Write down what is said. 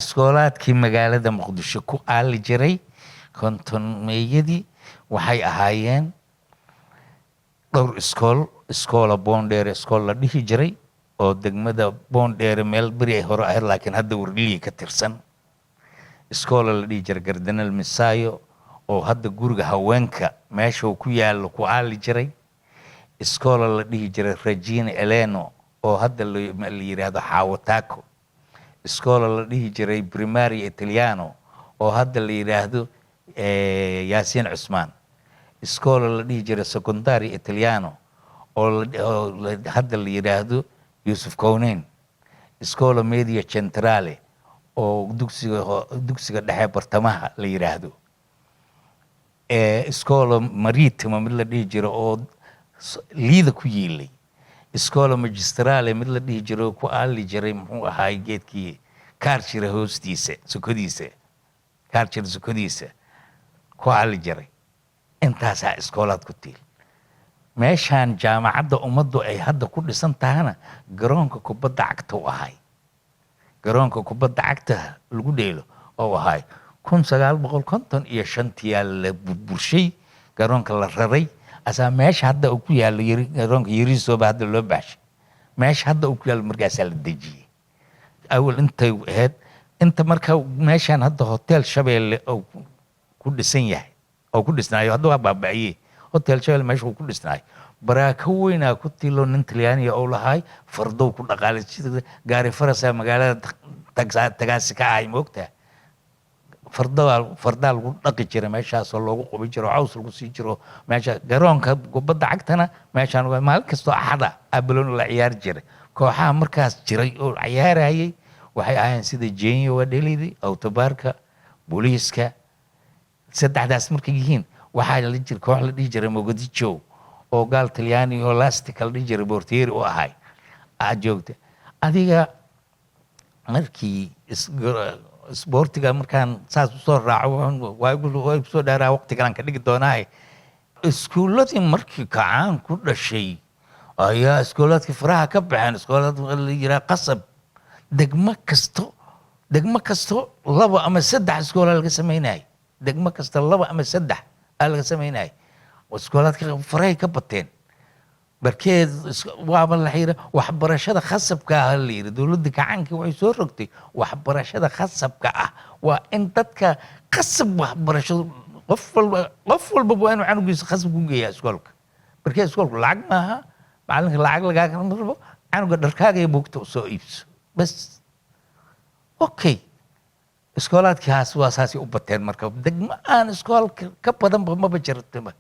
iskoolaadkii magaalada Muqdisho ku aali jiray kontonmeeyadii waxay ahaayeen dhowr iskoola Boondheere iskool la dhihi jiray oo degmada Boondheere meel bari ay hore ahayd laakiin hadda Warliyi ka tirsan iskoola la dhihi jiray Gardanal Misaayo oo hadda guriga haweenka meesha uu ku yaalo ku aali jiray iskoola la dhihi jiray Regina Eleno oo hadda la yiraahdo Xawataako iskoola la dhihi jiray Primaria Italiano oo hadda la yiraahdo Yaasiin Cusmaan iskoola la dhihi jiray Secondary Italiano oo hadda la yiraahdo Yusuf Kowneyn iskoola Media Centrale oo dugsiga dhexe bartamaha la yiraahdo iskoola Marittima mid la dhihi jiray oo liida ku yiilay iskoola Magistrale mid la dhihi jiray ku aali jiray muxuu ahaay geedkii Kaarjira hoostiisa sukadiisa ku aali jiray intaasaa iskoolaad ku tiil meeshaan jaamacadda ummaddu ay hadda ku dhisan tahana garoonka kubadda cagta u ahay garoonka kubadda cagta lagu dheelo oo ahay 1955 la burburshay garoonka la raray asaa meesha hadda uu ku yaalo garoonka Yariisooba hadda loo baxshay meesha hadda uu ku yaalo markaas la dejiyay awal intay ahayd inta marka meeshaan hadda hotel Shabeelle oo ku dhisan yahay oo ku dhisnaayo hadda waa baabaciyay hotel Shabeelle meesha uu ku dhisnaayo baraaka weynaa ku tilo nin Talyaaniga oo lahaay fardow ku dhaqaaleysiga gaari farasa magaalada tagaasi ka ahay moogtaa fardaal lagu dhaqi jiray meeshaas oo loogu qubi jiro caws lagu sii jiro meesha garoonka kubadda cagtana meeshaan waa maalin kasta axada abaloon la ciyaar jiray kooxaha markaas jiray oo ciyaarayay waxay ahaayeen sida Jeenyo Wadhelidi Autobaarka booliiska saddexdaas markay yihiin waxaa la jiray koox la dhihi jiray Mogadisho oo gaal Talyaani oo Lastica la dhihi jiray Portieri oo ahay joogta adiga markii isboortiga markaan saas u soo raaco waa soo dhaaraa waqtigan ka dhigi doonaa iskuuladii markii kacaan ku dhashay ayaa iskoolaadkii faraha ka baxeen iskoolad la yiraahdo qasab degmo kasto laba ama saddex iskoola laga sameynay degmo kasta laba ama saddex laga sameynay iskoolaadkii farahay ka bateen barkeed waaba la xira waxbarashada khasabka ah la yiri dawladda gacanka waxay soo rogtay waxbarashada khasabka ah waa in dadka khasab waxbarashada qof walba waa inuu canugiisa khasab ku geeyaa iskoolka barkeed iskoolku lacag maaha macalinka lacag lagaaga rabo canuga dharkaaga iyo buugta soo iibso bas okay iskoolaadkaas waa saasi u bateen marka degmo aan iskoolka ka badan maba jirtaba